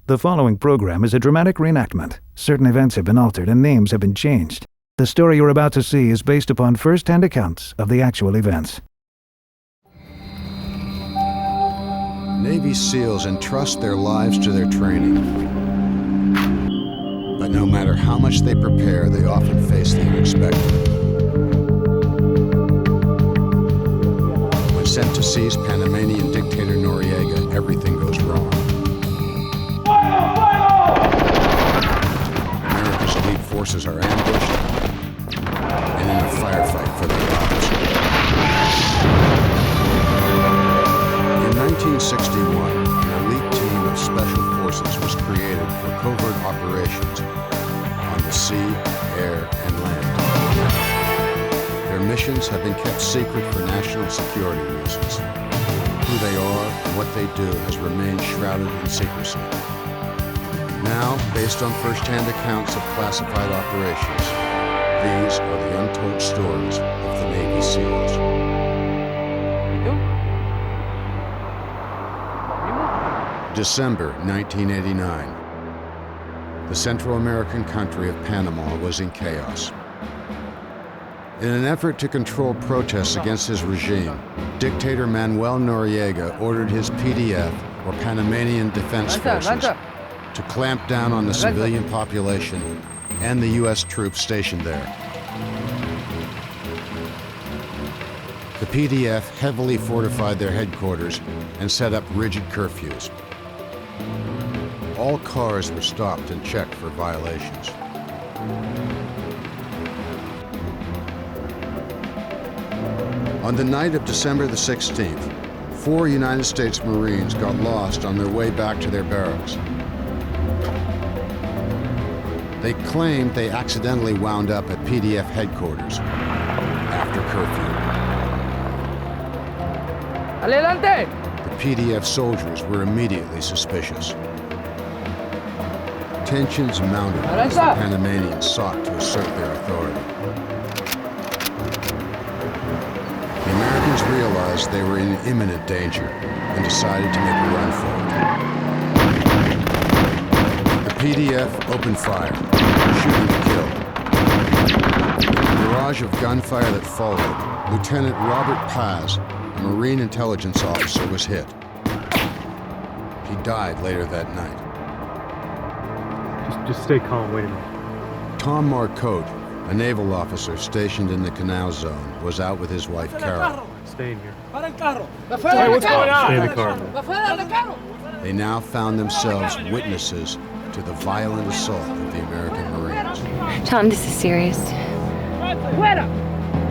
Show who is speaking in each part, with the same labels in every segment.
Speaker 1: The following program is a dramatic reenactment. Certain events have been altered and names have been changed. The story you're about to see is based upon first-hand accounts of the actual events.
Speaker 2: Navy SEALs entrust their lives to their training. But no matter how much they prepare, they often face the unexpected. When sent to seize Panamanian dictator Noriega, everything goes wrong. America's elite forces are ambushed and in a firefight for their lives. In 1961, an elite team of special forces was created for covert operations on the sea, air, and land. Their missions have been kept secret for national security reasons. Who they are and what they do has remained shrouded in secrecy. Now, based on first-hand accounts of classified operations, these are the untold stories of the Navy SEALs. December 1989. The Central American country of Panama was in chaos. In an effort to control protests against his regime, Dictator Manuel Noriega ordered his PDF, or Panamanian Defense Forces, to clamp down on the civilian population and the U.S. troops stationed there. The PDF heavily fortified their headquarters and set up rigid curfews. All cars were stopped and checked for violations. On the night of December the 16th, 4 United States Marines got lost on their way back to their barracks. They claimed they accidentally wound up at PDF headquarters after curfew.
Speaker 3: Adelante!
Speaker 2: The PDF soldiers were immediately suspicious. Tensions mounted as the Panamanians sought to assert their authority. The Americans realized they were in imminent danger and decided to make a run for it. The PDF opened fire, shooting to kill. In the barrage of gunfire that followed, Lieutenant Robert Paz, a Marine intelligence officer, was hit. He died later that night.
Speaker 4: Just stay calm, wait a minute.
Speaker 2: Tom Marcotte, a naval officer stationed in the Canal Zone, was out with his wife, Carol.
Speaker 4: Stay in here.
Speaker 3: Hey, what's going on?
Speaker 4: Stay in the car.
Speaker 2: They now found themselves witnesses to the violent assault of the American Marines.
Speaker 5: Tom, this is serious.
Speaker 3: Fuera!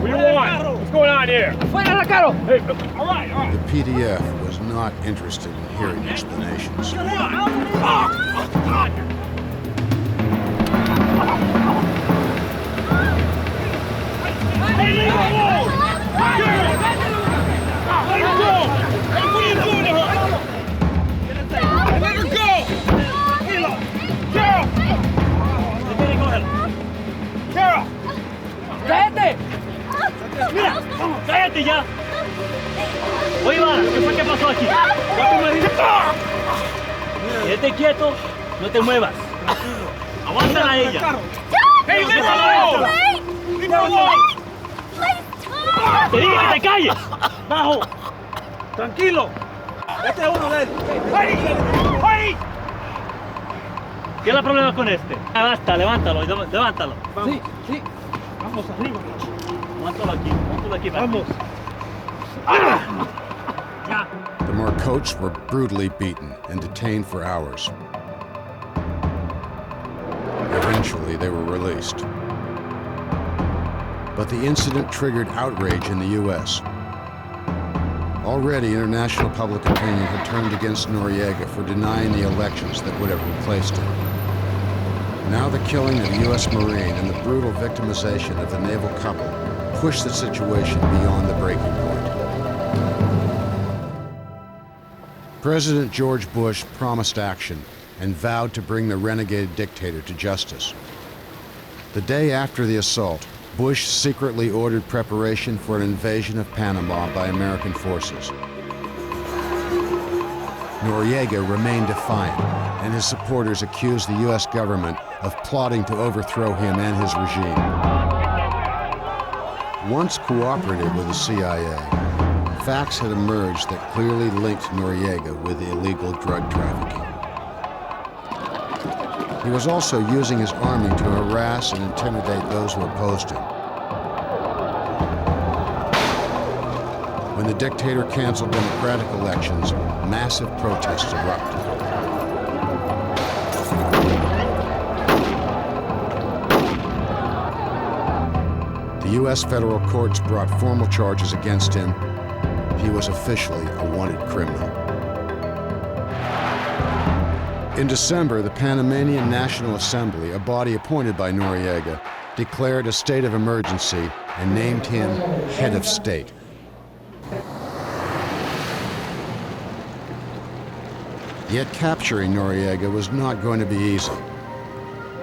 Speaker 4: What do you want? What's going on here?
Speaker 3: Fuera la caro!
Speaker 4: Hey, all right.
Speaker 2: The PDF was not interested in hearing explanations.
Speaker 3: ¡Cállate!
Speaker 6: ¡Mira! ¡Cállate ya! Oye, Iván, ¿qué pasó aquí? Quédate quieto, no te muevas. Aguántala a ella.
Speaker 3: ¡Hey,
Speaker 6: déjalo! ¡Te dije que te calles! ¡Bajo!
Speaker 3: ¡Tranquilo! Este es uno de ellos. ¡Hey!
Speaker 6: ¿Qué es el problema con este? Basta, levántalo, levántalo.
Speaker 3: Sí, sí. Vamos arriba.
Speaker 6: Aguántalo aquí.
Speaker 3: Vamos.
Speaker 2: The Marcottes were brutally beaten and detained for hours. Eventually, they were released. But the incident triggered outrage in the U.S. Already, international public opinion had turned against Noriega for denying the elections that would have replaced him. Now the killing of a U.S. Marine and the brutal victimization of the naval couple pushed the situation beyond the breaking point. President George Bush promised action and vowed to bring the renegade dictator to justice. The day after the assault, Bush secretly ordered preparation for an invasion of Panama by American forces. Noriega remained defiant, and his supporters accused the U.S. government of plotting to overthrow him and his regime. Once cooperative with the CIA, facts had emerged that clearly linked Noriega with illegal drug trafficking. He was also using his army to harass and intimidate those who opposed him. When the dictator canceled democratic elections, massive protests erupted. The U.S. federal courts brought formal charges against him. He was officially a wanted criminal. In December, the Panamanian National Assembly, a body appointed by Noriega, declared a state of emergency and named him head of state. Yet capturing Noriega was not going to be easy.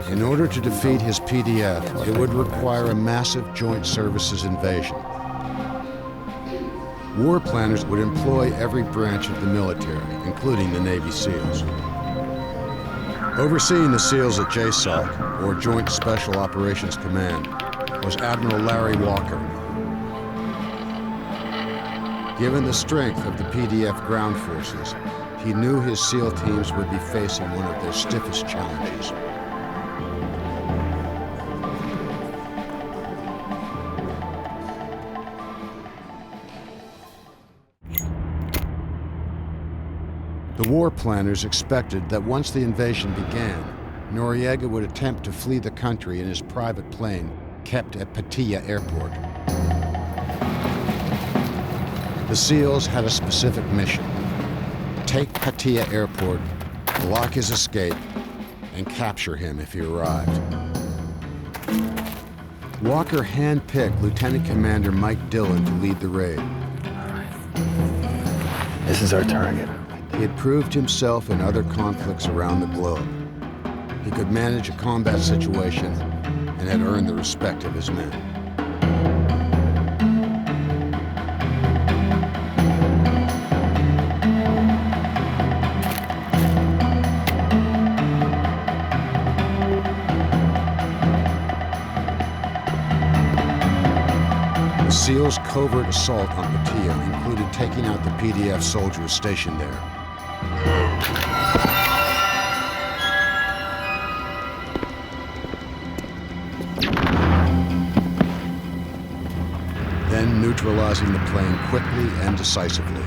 Speaker 2: In order to defeat his PDF, it would require a massive joint services invasion. War planners would employ every branch of the military, including the Navy SEALs. Overseeing the SEALs at JSOC, or Joint Special Operations Command, was Admiral Larry Walker. Given the strength of the PDF ground forces, he knew his SEAL teams would be facing one of their stiffest challenges. The war planners expected that once the invasion began, Noriega would attempt to flee the country in his private plane kept at Paitilla Airport. The SEALs had a specific mission: take Paitilla Airport, block his escape, and capture him if he arrived. Walker handpicked Lieutenant Commander Mike Dillon to lead the raid.
Speaker 5: This is our target.
Speaker 2: He had proved himself in other conflicts around the globe. He could manage a combat situation and had earned the respect of his men. The SEALs' covert assault on Paitilla included taking out the PDF soldiers stationed there. Then neutralizing the plane quickly and decisively.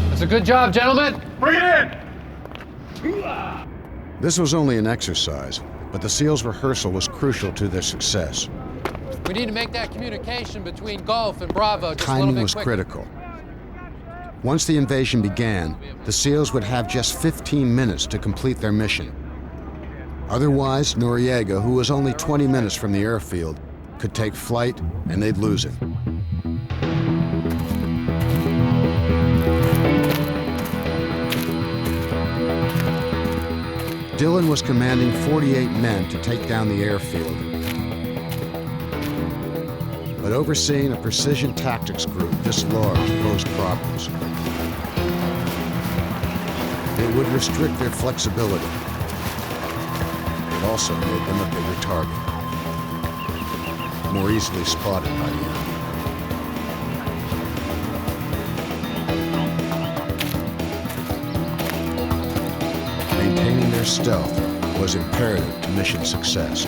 Speaker 7: That's a good job, gentlemen.
Speaker 4: Bring it in!
Speaker 2: This was only an exercise, but the SEALs' rehearsal was crucial to their success.
Speaker 7: We need to make that communication between Gulf and Bravo just a little
Speaker 2: Timing
Speaker 7: bit
Speaker 2: was
Speaker 7: quicker.
Speaker 2: critical. Once the invasion began, the SEALs would have just 15 minutes to complete their mission. Otherwise, Noriega, who was only 20 minutes from the airfield, could take flight and they'd lose him. Dillon was commanding 48 men to take down the airfield, but overseeing a precision tactics group this large posed problems. It would restrict their flexibility. It also made them a bigger target, more easily spotted by the enemy. Maintaining their stealth was imperative to mission success.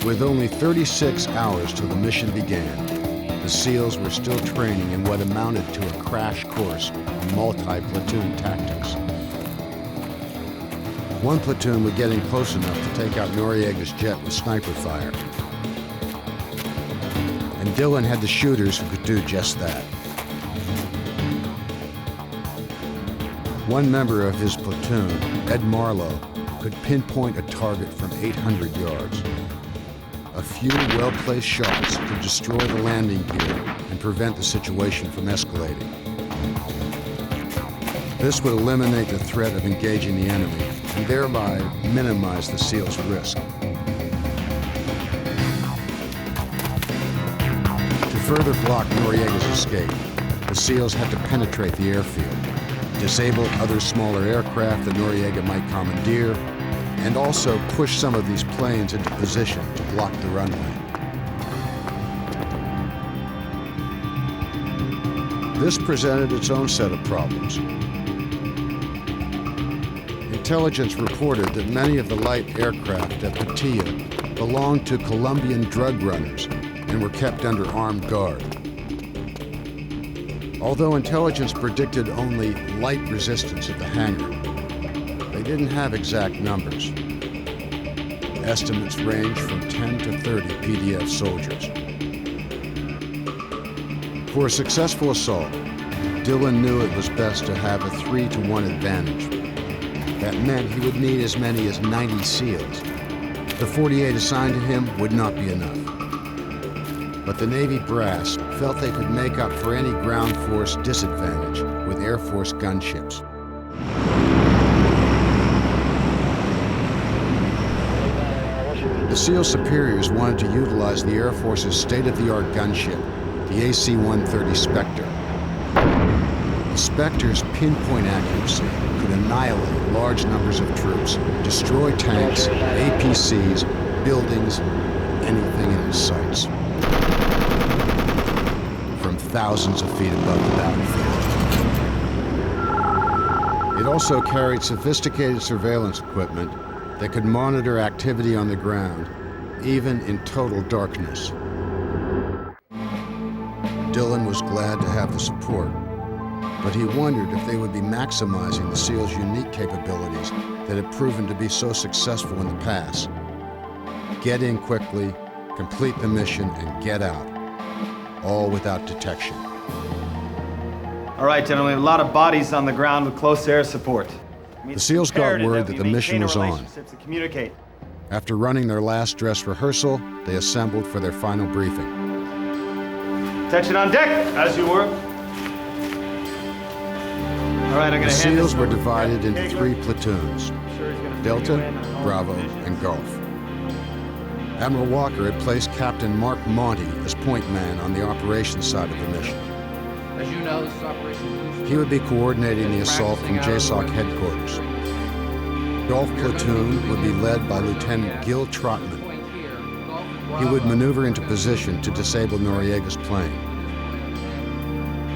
Speaker 2: With only 36 hours till the mission began, the SEALs were still training in what amounted to a crash course in multi-platoon tactics. One platoon were getting close enough to take out Noriega's jet with sniper fire. And Dillon had the shooters who could do just that. One member of his platoon, Ed Marlowe, could pinpoint a target from 800 yards. A few well-placed shots could destroy the landing gear and prevent the situation from escalating. This would eliminate the threat of engaging the enemy and thereby minimize the SEALs' risk. To further block Noriega's escape, the SEALs had to penetrate the airfield, disable other smaller aircraft that Noriega might commandeer, and also push some of these planes into position to block the runway. This presented its own set of problems. Intelligence reported that many of the light aircraft at Paitilla belonged to Colombian drug runners and were kept under armed guard. Although intelligence predicted only light resistance at the hangar, they didn't have exact numbers. Estimates range from 10 to 30 PDF soldiers. For a successful assault, Dillon knew it was best to have a 3-to-1 advantage. That meant he would need as many as 90 SEALs. The 48 assigned to him would not be enough. But the Navy brass felt they could make up for any ground force disadvantage with Air Force gunships. The SEAL superiors wanted to utilize the Air Force's state-of-the-art gunship, the AC-130 Spectre. The Spectre's pinpoint accuracy could annihilate large numbers of troops, destroy tanks, APCs, buildings, anything in its sights, from thousands of feet above the battlefield. It also carried sophisticated surveillance equipment that could monitor activity on the ground, even in total darkness. Dillon was glad to have the support, but he wondered if they would be maximizing the SEALs' unique capabilities that had proven to be so successful in the past. Get in quickly, complete the mission, and get out, all without detection.
Speaker 5: All right, gentlemen, a lot of bodies on the ground with close air support.
Speaker 2: The SEALs got word that the mission was on.
Speaker 5: Communicate.
Speaker 2: After running their last dress rehearsal, they assembled for their final briefing.
Speaker 5: Attention on deck, as you were. All right, I'm
Speaker 2: The SEALs were divided into 3 platoons: Delta, Bravo, and Gulf. Admiral Walker had placed Captain Mark Monty as point man on the operations side of the mission.
Speaker 7: As you know, this is Operation.
Speaker 2: He would be coordinating the assault from JSOC headquarters. Gulf platoon would be led by Lieutenant Gil Trotman. He would maneuver into position to disable Noriega's plane.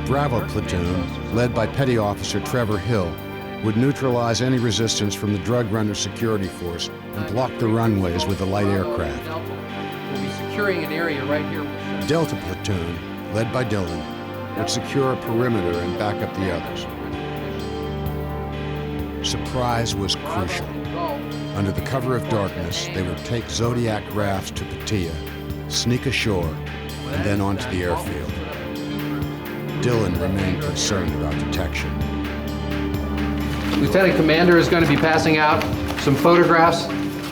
Speaker 2: Bravo platoon, led by Petty Officer Trevor Hill, would neutralize any resistance from the drug runner security force and block the runways with the light aircraft.
Speaker 7: We'll be securing an area right here.
Speaker 2: Delta platoon, led by Dillon, would secure a perimeter and back up the others. Surprise was crucial. Under the cover of darkness, they would take Zodiac rafts to Paitilla, sneak ashore, and then onto the airfield. Dillon remained concerned about detection.
Speaker 7: Lieutenant Commander is going to be passing out some photographs,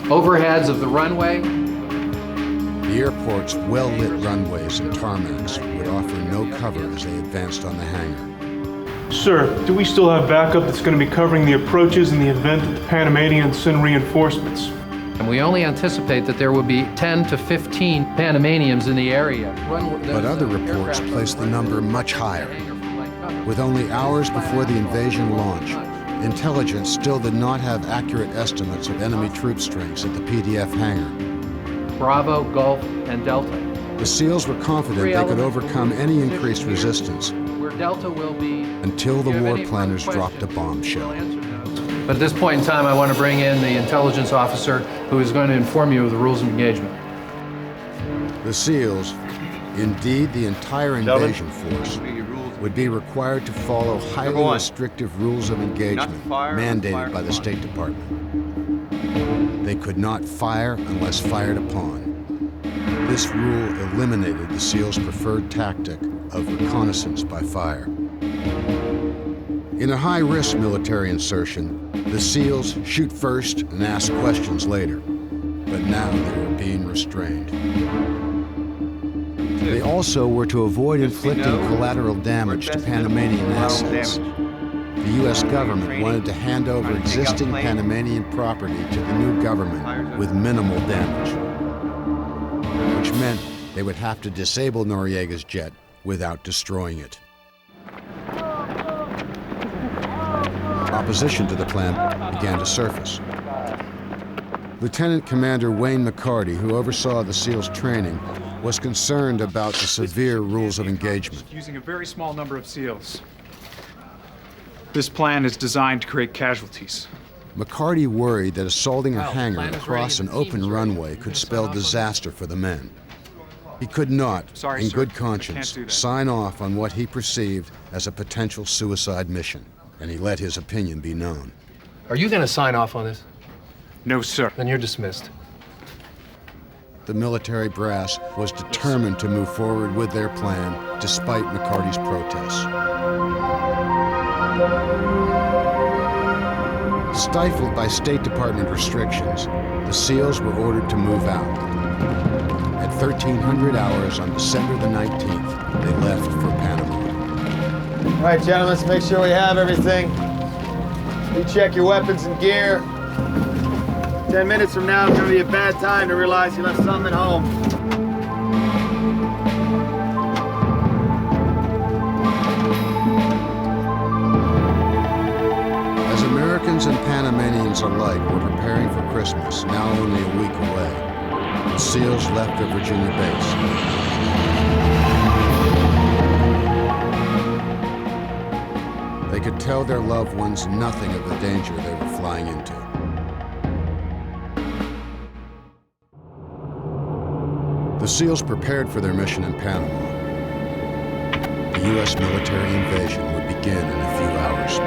Speaker 7: overheads of the runway.
Speaker 2: The airport's well-lit runways and tarmacs would offer no cover as they advanced on the hangar.
Speaker 8: Sir, do we still have backup that's going to be covering the approaches in the event that the Panamanians send reinforcements?
Speaker 7: And we only anticipate that there will be 10 to 15 Panamanians in the area.
Speaker 2: But other reports place the number much higher. With only hours before the invasion launch, intelligence still did not have accurate estimates of enemy troop strengths at the PDF hangar.
Speaker 7: Bravo, Gulf, and Delta.
Speaker 2: The SEALs were confident they could overcome any increased resistance
Speaker 7: Where Delta will be
Speaker 2: until the war planners dropped a bombshell.
Speaker 7: But at this point in time, I want to bring in the intelligence officer who is going to inform you of the rules of engagement.
Speaker 2: The SEALs, indeed the entire invasion force, would be required to follow highly restrictive rules of engagement mandated by the State Department. They could not fire unless fired upon. This rule eliminated the SEALs' preferred tactic of reconnaissance by fire. In a high-risk military insertion, the SEALs shoot first and ask questions later, but now they were being restrained. They also were to avoid inflicting collateral damage to Panamanian assets. the U.S. government wanted to hand over existing Panamanian property to the new government with minimal damage, which meant they would have to disable Noriega's jet without destroying it. Opposition to the plan began to surface. Lieutenant Commander Wayne McCarty, who oversaw the SEALs' training, was concerned about the severe rules of engagement.
Speaker 9: Using a very small number of SEALs. This plan is designed to create casualties.
Speaker 2: McCarty worried that assaulting a hangar across an open runway could spell disaster for the men. He could not, in good conscience, sign off on what he perceived as a potential suicide mission, and he let his opinion be known.
Speaker 7: Are you going to sign off on this?
Speaker 9: No, sir.
Speaker 7: Then you're dismissed.
Speaker 2: The military brass was determined to move forward with their plan despite McCarty's protests. Stifled by State Department restrictions, the SEALs were ordered to move out. At 1300 hours on December the 19th, they left for Panama.
Speaker 5: All right, gentlemen, let's make sure we have everything. You check your weapons and gear. 10 minutes from now, it's gonna be a bad time to realize you left something at home.
Speaker 2: As Americans and Panamanians alike were preparing for Christmas, now only a week away, the SEALs left their Virginia base. They could tell their loved ones nothing of the danger they were flying into. The SEALs prepared for their mission in Panama. The U.S. military invasion would begin in a few hours.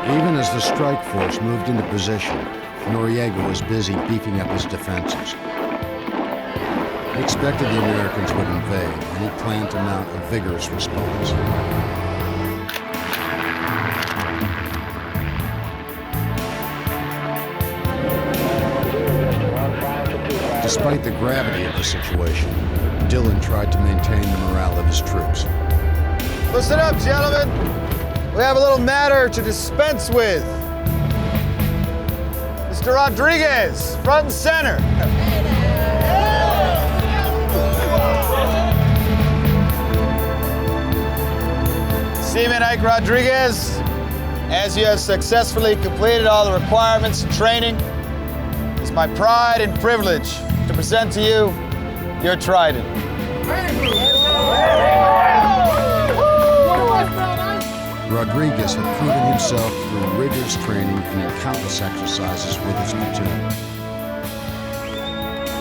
Speaker 2: Even as the strike force moved into position, Noriega was busy beefing up his defenses. He expected the Americans would invade, and he planned to mount a vigorous response. Despite the gravity of the situation, Dillon tried to maintain the morale of his troops.
Speaker 5: Listen up, gentlemen. We have a little matter to dispense with. Mr. Rodriguez, front and center. Seaman Ike Rodriguez, as you have successfully completed all the requirements and training, it's my pride and privilege to present to you your trident.
Speaker 2: Rodriguez had proven himself through rigorous training and in countless exercises with his platoon.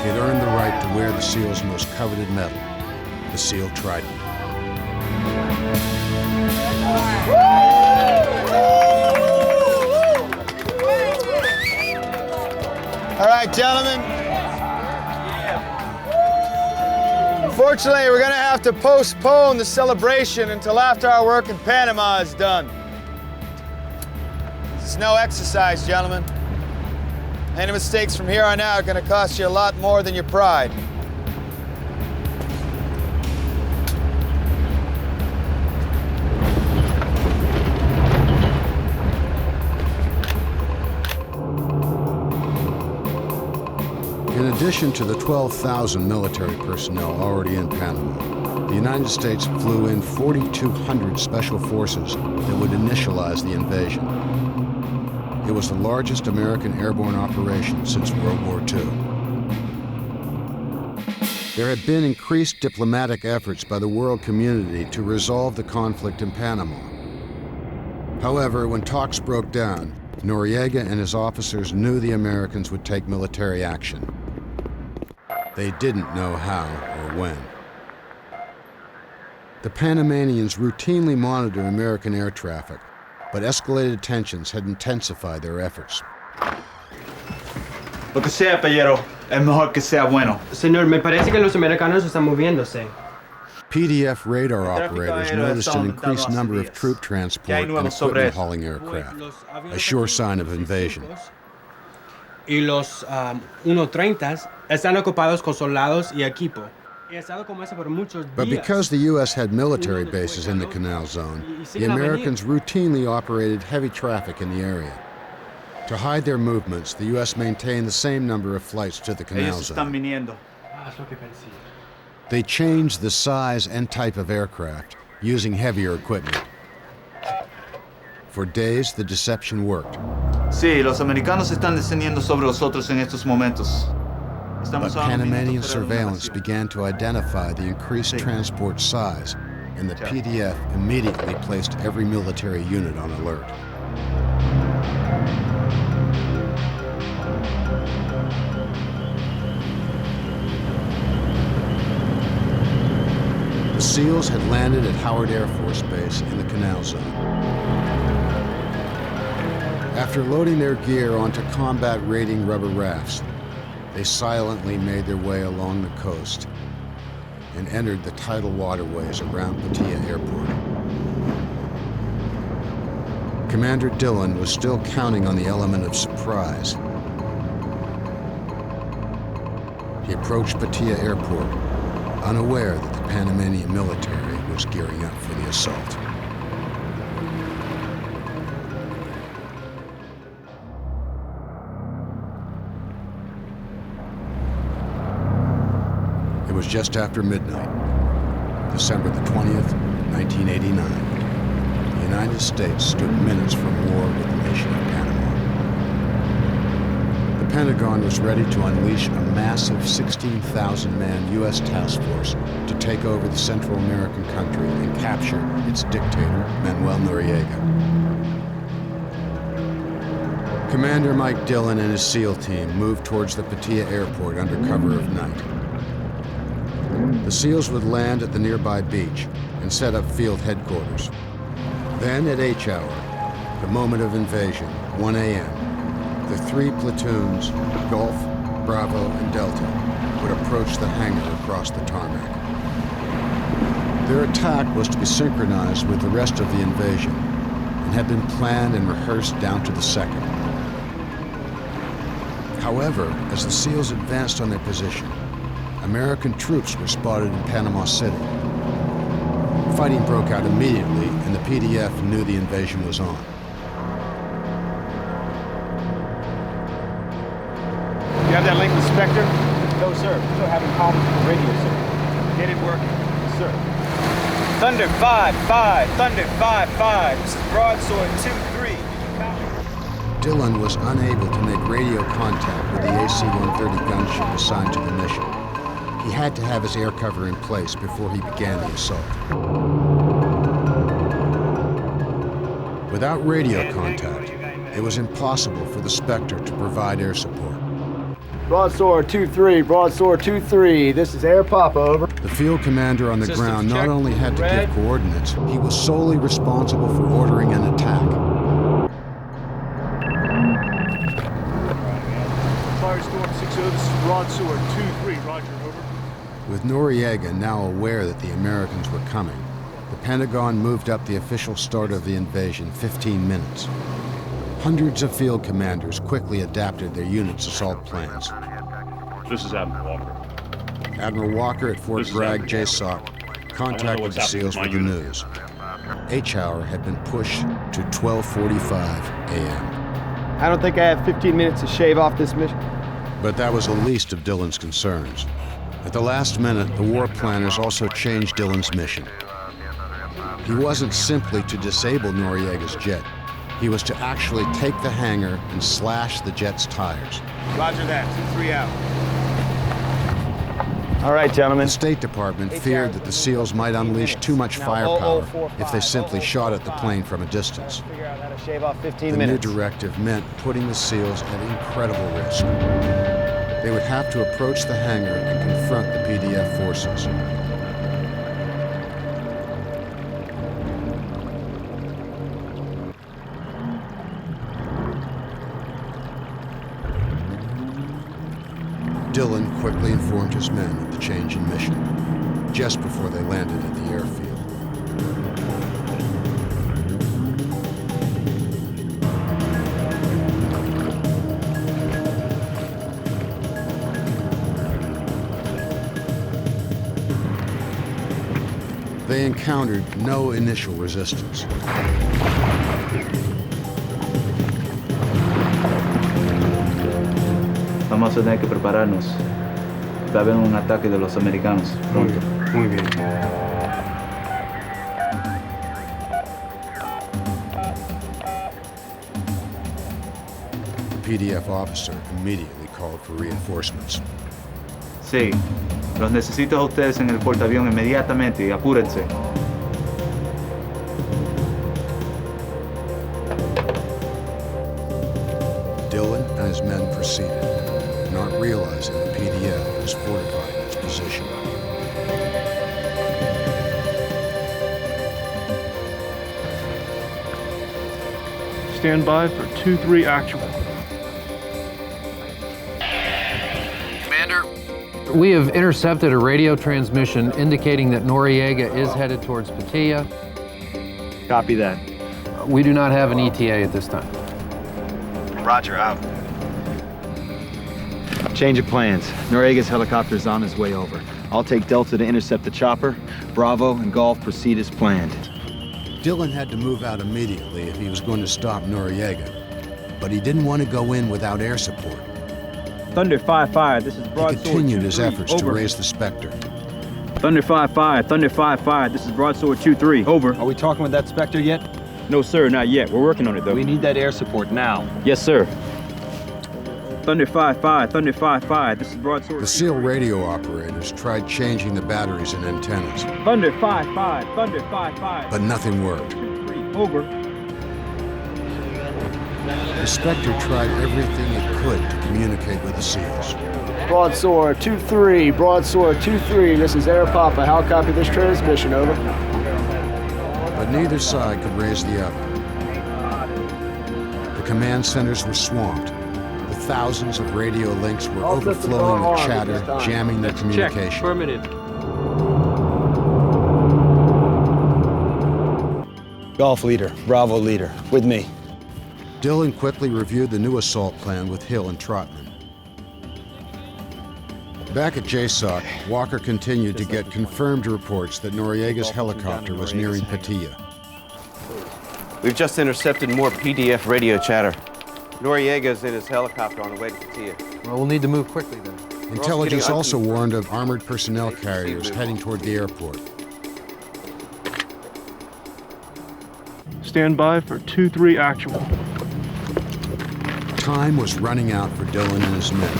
Speaker 2: He had earned the right to wear the SEAL's most coveted medal, the SEAL Trident.
Speaker 5: All right, gentlemen. Unfortunately, we're going to have to postpone the celebration until after our work in Panama is done. This is no exercise, gentlemen. Any mistakes from here on out are going to cost you a lot more than your pride.
Speaker 2: In addition to the 12,000 military personnel already in Panama, the United States flew in 4,200 special forces that would initialize the invasion. It was the largest American airborne operation since World War II. There had been increased diplomatic efforts by the world community to resolve the conflict in Panama. However, when talks broke down, Noriega and his officers knew the Americans would take military action. They didn't know how or when. The Panamanians routinely monitor American air traffic, but escalated tensions had intensified their efforts.
Speaker 5: Lo que sea, Pellero, es mejor que sea bueno.
Speaker 10: Señor, me parece que los americanos están moviéndose.
Speaker 2: PDF radar operators noticed an increased number of troop transport and equipment hauling aircraft, a sure sign of invasion.
Speaker 10: Y los 130 están ocupados con soldados y equipo.
Speaker 2: But because the U.S. had military bases in the Canal Zone, the Americans routinely operated heavy traffic in the area. To hide their movements, the U.S. maintained the same number of flights to the Canal Zone. They changed the size and type of aircraft, using heavier equipment. For days, the deception worked.
Speaker 5: Sí, los americanos están descendiendo sobre nosotros en estos momentos.
Speaker 2: But Panamanian surveillance began to identify the increased transport size, and the PDF immediately placed every military unit on alert. The SEALs had landed at Howard Air Force Base in the Canal Zone. After loading their gear onto combat raiding rubber rafts, they silently made their way along the coast and entered the tidal waterways around Paitilla Airport. Commander Dillon was still counting on the element of surprise. He approached Paitilla Airport, unaware that the Panamanian military was gearing up for the assault. It was just after midnight, December the 20th, 1989. The United States stood minutes from war with the nation of Panama. The Pentagon was ready to unleash a massive 16,000-man U.S. task force to take over the Central American country and capture its dictator, Manuel Noriega. Commander Mike Dillon and his SEAL team moved towards the Paitilla Airport under cover of night. The SEALs would land at the nearby beach and set up field headquarters. Then at H hour, the moment of invasion, 1 a.m., the three platoons, Gulf, Bravo, and Delta, would approach the hangar across the tarmac. Their attack was to be synchronized with the rest of the invasion and had been planned and rehearsed down to the second. However, as the SEALs advanced on their position, American troops were spotted in Panama City. Fighting broke out immediately, and the PDF knew the invasion was on.
Speaker 3: You have that link with Spectre?
Speaker 10: No, sir. Still having problems with the radio, sir.
Speaker 3: Get it working.
Speaker 10: Yes, sir.
Speaker 3: Thunder 5-5, Thunder 5-5. This is Broadsword 2-3.
Speaker 2: Dillon was unable to make radio contact with the AC-130 gunship assigned to the mission. He had to have his air cover in place before he began the assault. Without radio contact, it was impossible for the Spectre to provide air support.
Speaker 3: Broadsword 2-3, Broadsword 2-3. This is Air Papa, over.
Speaker 2: The field commander on the ground not only had to give coordinates, he was solely responsible for ordering an attack.
Speaker 8: Firestorm 6-0, this is Broadsword 2-3, roger, over.
Speaker 2: With Noriega now aware that the Americans were coming, the Pentagon moved up the official start of the invasion 15 minutes. Hundreds of field commanders quickly adapted their units' assault plans.
Speaker 4: This is Admiral Walker.
Speaker 2: Admiral Walker at Fort Bragg, JSOC, contacted the SEALs with the news. H hour had been pushed to 12:45 a.m.
Speaker 10: I don't think I have 15 minutes to shave off this mission.
Speaker 2: But that was the least of Dillon's concerns. At the last minute, the war planners also changed Dillon's mission. He wasn't simply to disable Noriega's jet. He was to actually take the hangar and slash the jet's tires.
Speaker 3: Roger that, 2-3 out.
Speaker 10: All right, gentlemen.
Speaker 2: The State Department feared that the SEALs might unleash too much firepower if they simply shot at the plane from a distance.
Speaker 10: Figure out how to shave off 15
Speaker 2: The
Speaker 10: minutes.
Speaker 2: new directive meant putting the SEALs at incredible risk. They would have to approach the hangar and confront the PDF forces. Dillon quickly informed his men of the change in mission, just before they landed at the airfield. they encountered no initial resistance.
Speaker 11: Vamos a tener que prepararnos. Va a haber un ataque de los americanos pronto.
Speaker 8: Muy bien.
Speaker 2: The PDF officer immediately called for reinforcements.
Speaker 11: Sí, los necesito a ustedes en el portaavión inmediatamente y apúrense.
Speaker 2: Dillon and his men proceeded, not realizing the PDF was fortifying its position.
Speaker 8: Stand by for 2-3 actual.
Speaker 7: We have intercepted a radio transmission indicating that Noriega is headed towards Paitilla.
Speaker 10: Copy that.
Speaker 7: We do not have an ETA at this time.
Speaker 10: Roger, out. Change of plans. Noriega's helicopter is on his way over. I'll take Delta to intercept the chopper. Bravo and Golf proceed as planned.
Speaker 2: Dillon had to move out immediately if he was going to stop Noriega, but he didn't want to go in without air support.
Speaker 3: Thunder 5-5, this is
Speaker 2: He
Speaker 3: broadsword
Speaker 2: continued his
Speaker 3: 2-3,
Speaker 2: efforts to
Speaker 3: over.
Speaker 2: raise the Spectre.
Speaker 3: Thunder 5-5, Thunder 5-5, this is broadsword 2-3, over.
Speaker 10: Are we talking with that Spectre yet?
Speaker 3: No, sir, not yet. We're working on it, though.
Speaker 10: We need that air support now.
Speaker 3: Yes, sir. Thunder 5-5, Thunder 5-5, this is broadsword.
Speaker 2: The SEAL radio operators tried changing the batteries and antennas,
Speaker 3: Thunder 5-5, Thunder 5-5.
Speaker 2: but nothing worked.
Speaker 3: 2-3, over.
Speaker 2: The Spectre tried everything it could to communicate with the SEALs.
Speaker 10: Broadsword 2-3, Broadsword 2-3, this is Air Papa. How copy this transmission, over?
Speaker 2: But neither side could raise the other. The command centers were swamped. The thousands of radio links were overflowing with chatter, jamming their communication.
Speaker 8: Affirmative.
Speaker 10: Golf leader, Bravo leader, with me.
Speaker 2: Dillon quickly reviewed the new assault plan with Hill and Trotman. Back at JSOC, Walker continued to get confirmed reports that Noriega's helicopter was nearing Paitilla.
Speaker 12: We've just intercepted more PDF radio chatter. Noriega's in his helicopter on the way to Paitilla.
Speaker 7: Well, we'll need to move quickly then.
Speaker 2: Intelligence also warned of armored personnel carriers heading toward the airport.
Speaker 8: Stand by for 2-3 actual.
Speaker 2: Time was running out for Dillon and his men.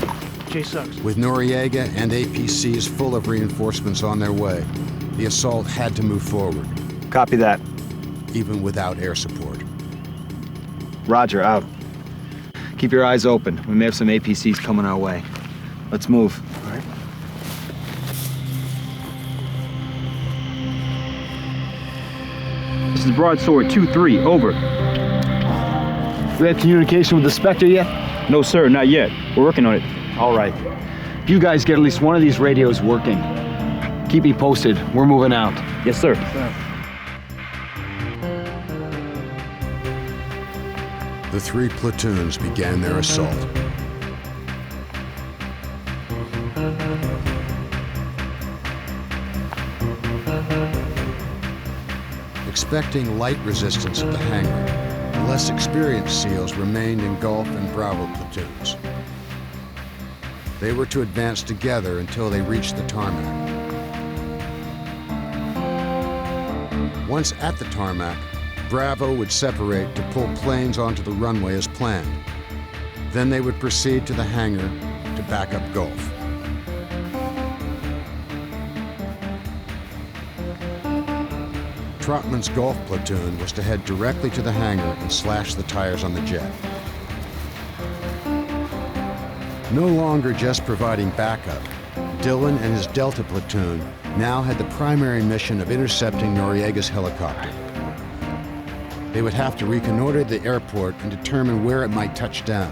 Speaker 8: J-Sucks.
Speaker 2: With Noriega and APCs full of reinforcements on their way, the assault had to move forward,
Speaker 10: Copy that.
Speaker 2: even without air support.
Speaker 10: Roger, out. Keep your eyes open. We may have some APCs coming our way. Let's move.
Speaker 8: All right.
Speaker 3: This is broadsword 2-3, over.
Speaker 10: We have communication with the Spectre yet?
Speaker 3: No, sir, not yet. We're working on it.
Speaker 10: All right. If you guys get at least one of these radios working, keep me posted. We're moving out.
Speaker 3: Yes, sir.
Speaker 2: The three platoons began their assault. Expecting light resistance at the hangar, the less experienced SEALs remained in Gulf and Bravo platoons. They were to advance together until they reached the tarmac. Once at the tarmac, Bravo would separate to pull planes onto the runway as planned. Then they would proceed to the hangar to back up Gulf. Trotman's Gulf platoon was to head directly to the hangar and slash the tires on the jet. No longer just providing backup, Dillon and his Delta platoon now had the primary mission of intercepting Noriega's helicopter. They would have to reconnoiter the airport and determine where it might touch down.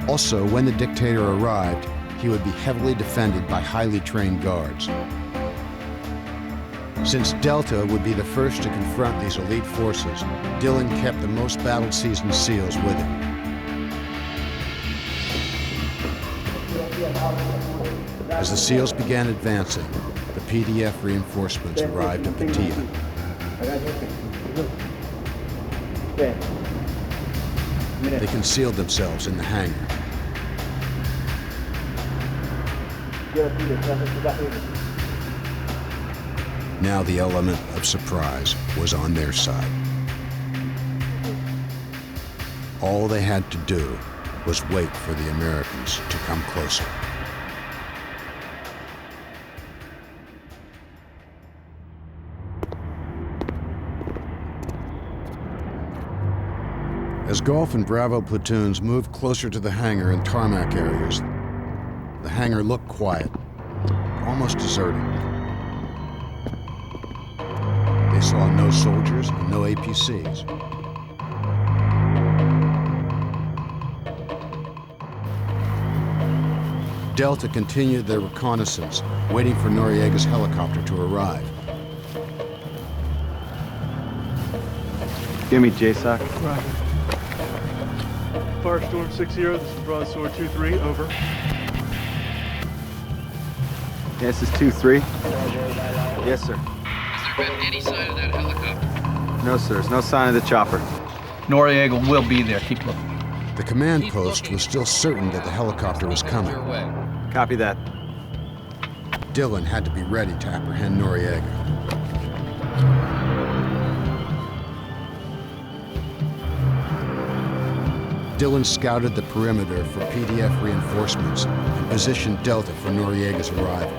Speaker 2: Also, when the Dictator arrived, he would be heavily defended by highly trained guards. Since Delta would be the first to confront these elite forces, Dillon kept the most battle-seasoned SEALs with him. As the SEALs began advancing, the PDF reinforcements arrived at Paitilla. They concealed themselves in the hangar. Now the element of surprise was on their side. All they had to do was wait for the Americans to come closer. As Gulf and Bravo platoons moved closer to the hangar and tarmac areas, the hangar looked quiet, almost deserted. They saw no soldiers and no APCs. Delta continued their reconnaissance, waiting for Noriega's helicopter to arrive.
Speaker 10: Give me JSOC.
Speaker 8: Roger. Firestorm 6-0, this is Broadsword 2-3, over.
Speaker 10: Yes, this is 2-3. Yes, sir.
Speaker 7: Has there been any sign of that helicopter?
Speaker 10: No, sir. There's no sign of the chopper.
Speaker 7: Noriega will be there. Keep looking.
Speaker 2: The command post was still certain that the helicopter was coming.
Speaker 10: Copy that.
Speaker 2: Dillon had to be ready to apprehend Noriega. Dillon scouted the perimeter for PDF reinforcements and positioned Delta for Noriega's arrival.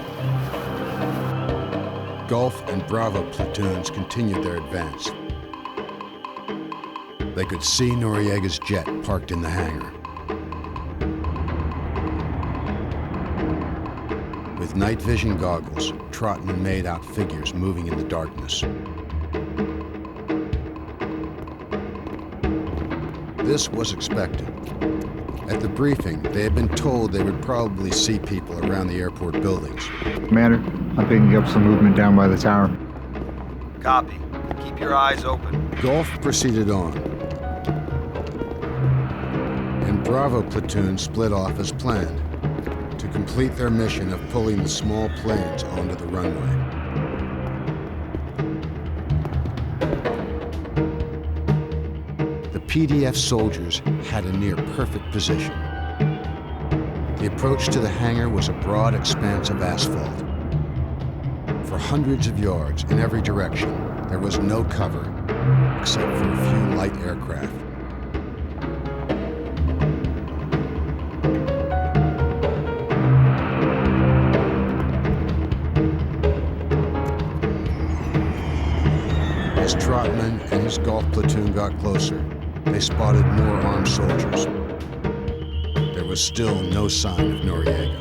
Speaker 2: Gulf and Bravo platoons continued their advance. They could see Noriega's jet parked in the hangar. With night vision goggles, Trotman made out figures moving in the darkness. This was expected. At the briefing, they had been told they would probably see people around the airport buildings.
Speaker 13: Commander, I'm picking up some movement down by the tower.
Speaker 10: Copy. Keep your eyes open.
Speaker 2: Gulf proceeded on, and Bravo platoon split off as planned to complete their mission of pulling the small planes onto the runway. The PDF soldiers had a near-perfect position. The approach to the hangar was a broad expanse of asphalt. For hundreds of yards in every direction, there was no cover except for a few light aircraft. As Trotman and his Gulf platoon got closer, they spotted more armed soldiers. There was still no sign of Noriega.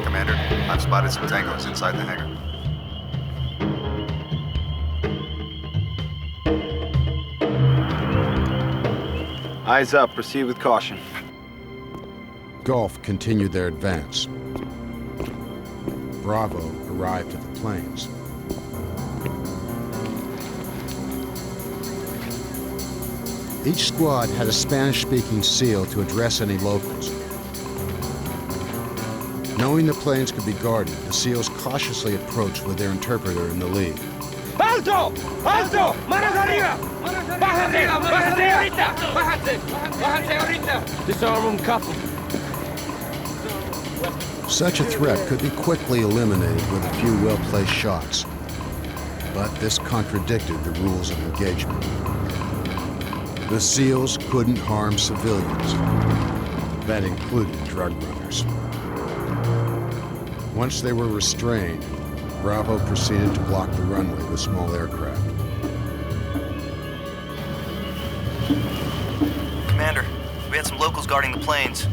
Speaker 14: Commander, I've spotted some tangos inside the hangar.
Speaker 10: Eyes up. Proceed with caution.
Speaker 2: Gulf continued their advance. Bravo arrived at the planes. Each squad had a Spanish-speaking SEAL to address any locals. Knowing the planes could be guarded, the SEALs cautiously approached with their interpreter in the lead.
Speaker 15: ¡Alto! ¡Alto! ¡Manos arriba! ¡Bájate! ¡Bájate ahorita! ¡Bájate! ¡Bájate ahorita! Disarm them, cuff them.
Speaker 2: Such a threat could be quickly eliminated with a few well-placed shots. But this contradicted the rules of engagement. The SEALs couldn't harm civilians. That included drug runners. Once they were restrained, Bravo proceeded to block the runway with small aircraft.
Speaker 16: Commander, we had some locals guarding the planes.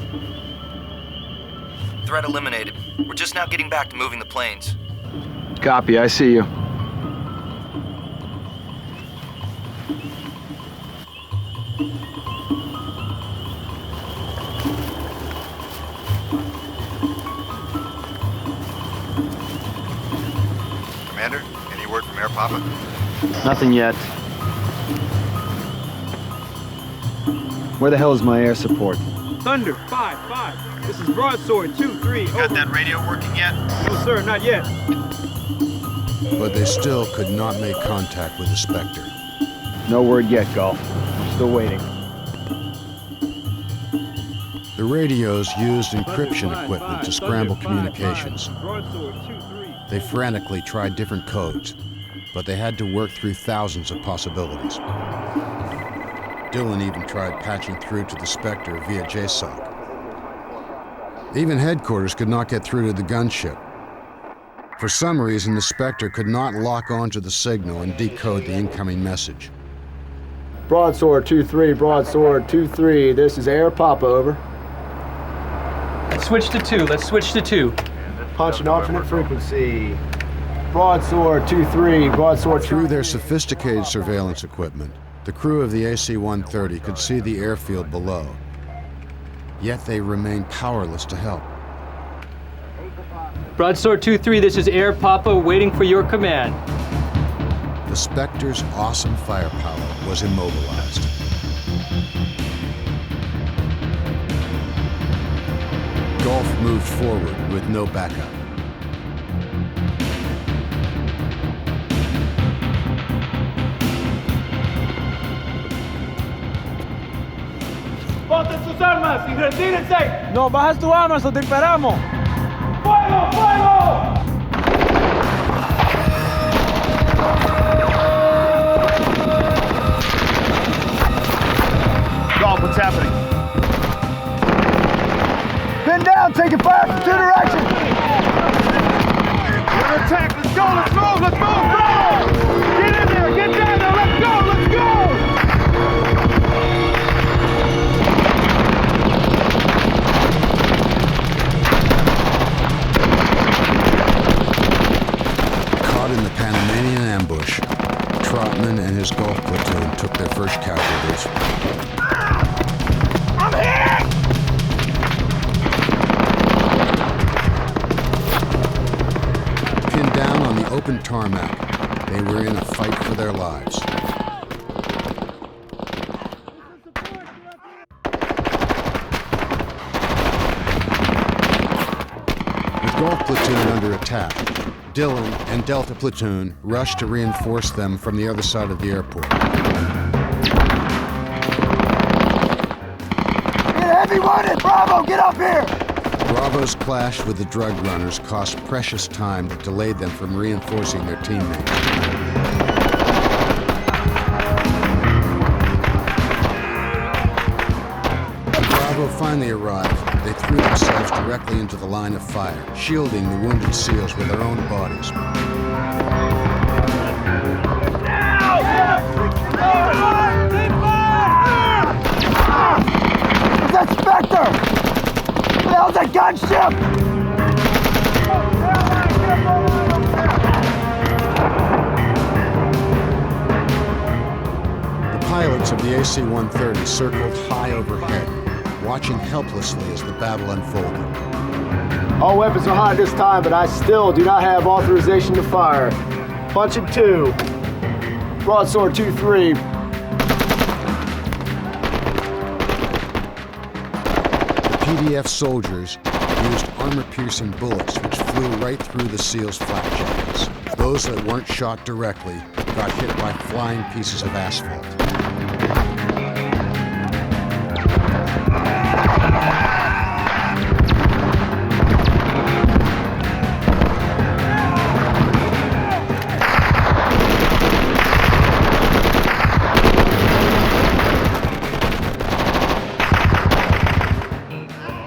Speaker 16: Threat eliminated. We're just now getting back to moving the planes.
Speaker 10: Copy. I see you.
Speaker 14: Commander, any word from Air Papa?
Speaker 10: Nothing yet. Where the hell is my air support?
Speaker 3: Thunder 5-5. This is Broadsword 2-3.
Speaker 14: Got that radio working yet?
Speaker 3: No, sir, not yet.
Speaker 2: But they still could not make contact with the Spectre.
Speaker 10: No word yet, Golf. I'm still waiting.
Speaker 2: The radios used encryption equipment to scramble communications. They frantically tried different codes, but they had to work through thousands of possibilities. Dylan even tried patching through to the Spectre via JSOC. Even headquarters could not get through to the gunship. For some reason, the Spectre could not lock onto the signal and decode the incoming message.
Speaker 17: Broadsword 2-3, Broadsword 2-3. This is Air Papa, over.
Speaker 6: Let's switch to 2. Let's switch to 2.
Speaker 17: Punch an alternate frequency. Broadsword 2-3, Broadsword 2-3.
Speaker 2: Through their sophisticated surveillance equipment, the crew of the AC-130 could see the airfield below. Yet they remained powerless to help.
Speaker 6: Broadsword 2-3, this is Air Papa waiting for your command.
Speaker 2: The Spectre's awesome firepower was immobilized. Golf moved forward with no backup.
Speaker 3: ¡Boten sus armas y retírense!
Speaker 17: No, bajas tu armas o te esperamos.
Speaker 3: ¡Fuego, fuego!
Speaker 5: Golf, what's happening?
Speaker 17: Pin down, taking fire from 2 directions.
Speaker 3: We're under attack. Let's go, let's move, let's move, go! Get in there, get down there, let's go, let's go!
Speaker 2: Caught in the Panamanian ambush, Trotman and his Gulf platoon took their first casualties.
Speaker 3: I'm here!
Speaker 2: Pinned down on the open tarmac, they were in a fight for their lives. With Gulf platoon under attack, Dylan and Delta platoon rushed to reinforce them from the other side of the airport.
Speaker 17: Get heavy wounded! Bravo, get up here!
Speaker 2: Bravo's clash with the drug runners cost precious time that delayed them from reinforcing their teammates. When Bravo finally arrived, they threw themselves directly into the line of fire, shielding the wounded SEALs with their own bodies.
Speaker 17: Is that Spectre? What the hell's that gunship?
Speaker 2: The pilots of the AC-130 circled high overhead, watching helplessly as the battle unfolded.
Speaker 17: All weapons are hot this time, but I still do not have authorization to fire. Punching 2. Broadsword 2-3.
Speaker 2: PDF soldiers used armor-piercing bullets which flew right through the SEALs' flak jackets. Those that weren't shot directly got hit by flying pieces of asphalt.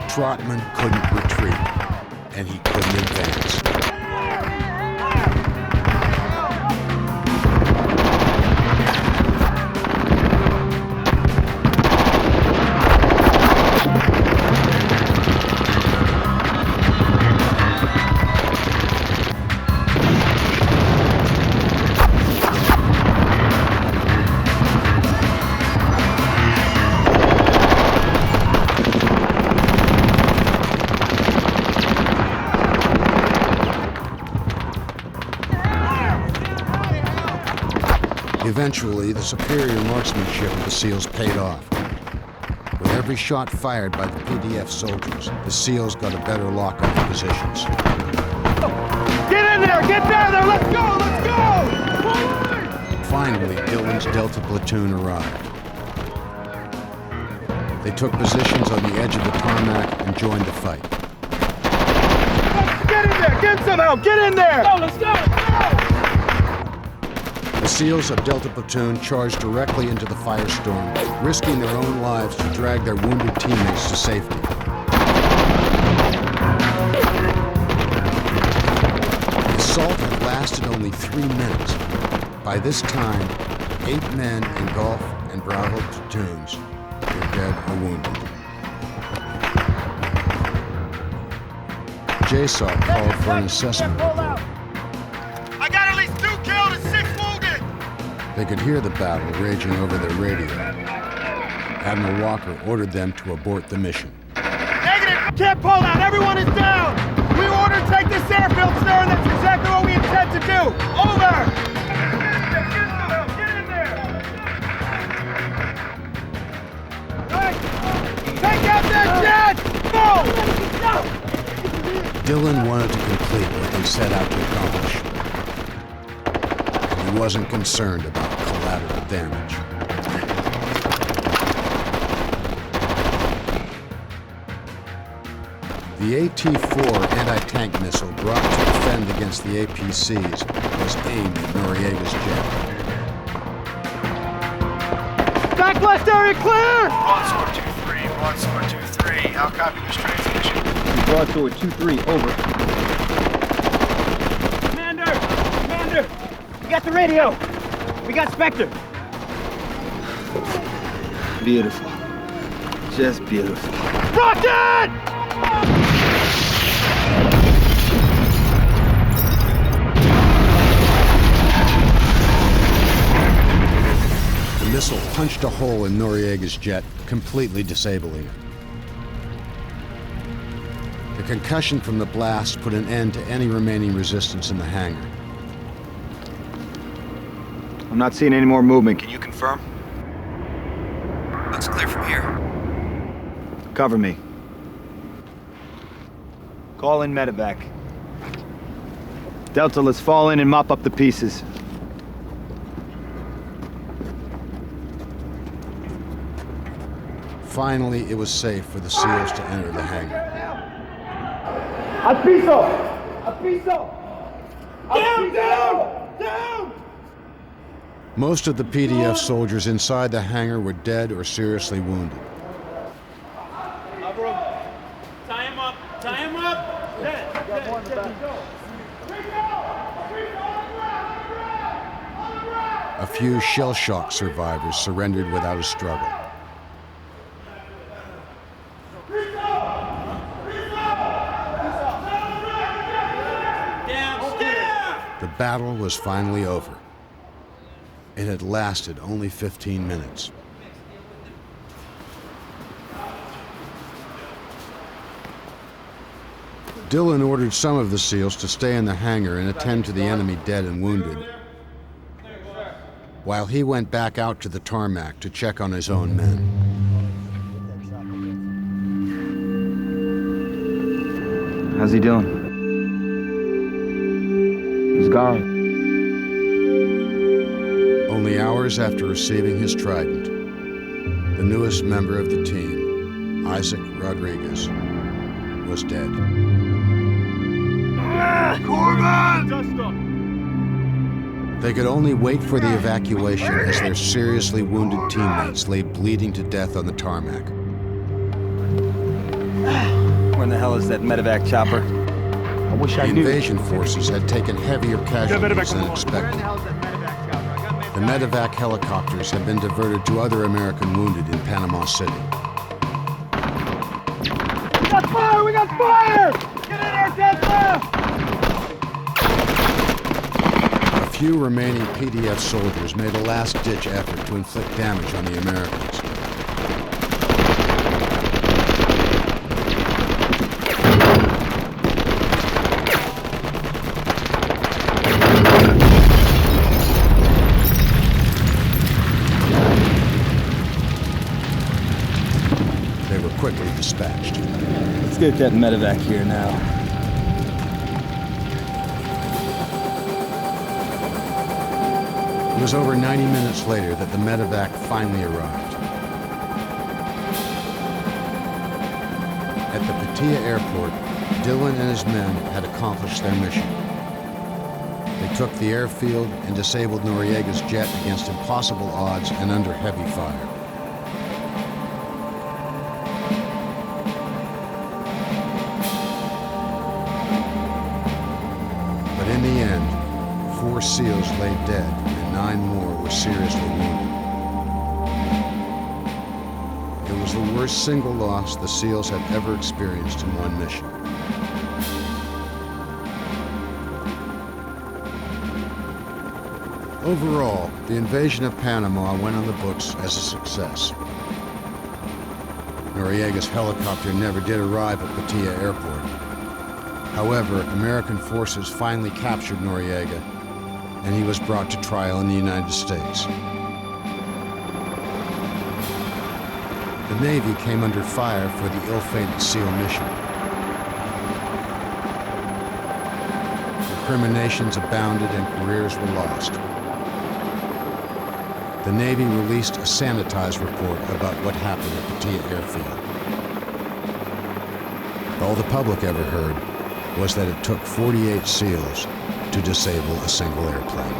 Speaker 2: Trotman couldn't retreat, and he couldn't advance. Eventually, the superior marksmanship of the SEALs paid off. With every shot fired by the PDF soldiers, the SEALs got a better lock on their positions.
Speaker 15: Get in there! Get down there! Let's go! Let's go! Forward!
Speaker 2: Finally, Dillon's Delta platoon arrived. They took positions on the edge of the tarmac and joined the fight.
Speaker 15: Get in there! Get somehow! Get in there! Let's go! Let's go!
Speaker 2: The SEALs of Delta Platoon charged directly into the firestorm, risking their own lives to drag their wounded teammates to safety. The assault had lasted only 3 minutes. By this time, 8 men in Golf and Bravo platoons were dead or wounded. JSOC called for an assessment report.
Speaker 15: I got at least 2 killed and 6 wounded!
Speaker 2: They could hear the battle raging over their radio. Admiral Walker ordered them to abort the mission.
Speaker 15: Negative! Can't pull out! Everyone is down! We ordered take this airfield, sir, and that's exactly what we intend to do! Over! Get in there! Take out that jet! Go!
Speaker 2: Dillon wanted to complete what they set out to accomplish. And he wasn't concerned about collateral damage. The AT-4 anti-tank missile brought to defend against the APCs was aimed at Noriega's jet.
Speaker 15: Backlist area clear!
Speaker 14: Broadsword 2-3, Broadsword 2-3. I'll copy this transmission.
Speaker 10: Broadsword 2-3, over.
Speaker 6: Commander! We got the radio! We got Spectre!
Speaker 10: Beautiful. Just beautiful.
Speaker 15: Rocket!
Speaker 2: The missile punched a hole in Noriega's jet, completely disabling it. The concussion from the blast put an end to any remaining resistance in the hangar.
Speaker 10: I'm not seeing any more movement. Can you confirm?
Speaker 16: Looks clear from here.
Speaker 10: Cover me. Call in medevac. Delta, let's fall in and mop up the pieces.
Speaker 2: Finally, it was safe for the SEALs to enter the hangar.
Speaker 15: Al piso! Al piso! Down!
Speaker 2: Most of the PDF soldiers inside the hangar were dead or seriously wounded.
Speaker 6: Tie him up! Tie him up!
Speaker 2: A few shell shock survivors surrendered without a struggle. The battle was finally over. It had lasted only 15 minutes. Dillon ordered some of the SEALs to stay in the hangar and attend to the enemy dead and wounded, while he went back out to the tarmac to check on his own men.
Speaker 10: How's he doing? He's gone.
Speaker 2: Only hours after receiving his trident, the newest member of the team, Isaac Rodriguez, was dead. They could only wait for the evacuation as their seriously wounded teammates lay bleeding to death on the tarmac.
Speaker 10: Where in the hell is that medevac chopper? I wish I
Speaker 2: The
Speaker 10: knew.
Speaker 2: invasion forces had taken heavier casualties than expected. The medevac helicopters had been diverted to other American wounded in Panama City.
Speaker 15: We got fire! We got fire! Get in there, Delta!
Speaker 2: A few remaining PDF soldiers made a last-ditch effort to inflict damage on the Americans. were quickly dispatched.
Speaker 10: Let's get that medevac here now.
Speaker 2: It was over 90 minutes later that the medevac finally arrived. At the Paitilla Airport, Dillon and his men had accomplished their mission. They took the airfield and disabled Noriega's jet against impossible odds and under heavy fire. But in the end, 4 SEALs lay dead and 9 more were seriously wounded. It was the worst single loss the SEALs had ever experienced in one mission. Overall, the invasion of Panama went on the books as a success. Noriega's helicopter never did arrive at Paitilla Airport. However, American forces finally captured Noriega, and he was brought to trial in the United States. The Navy came under fire for the ill-fated SEAL mission. Recriminations abounded and careers were lost. The Navy released a sanitized report about what happened at Paitilla Airfield. All the public ever heard was that it took 48 SEALs to disable a single airplane.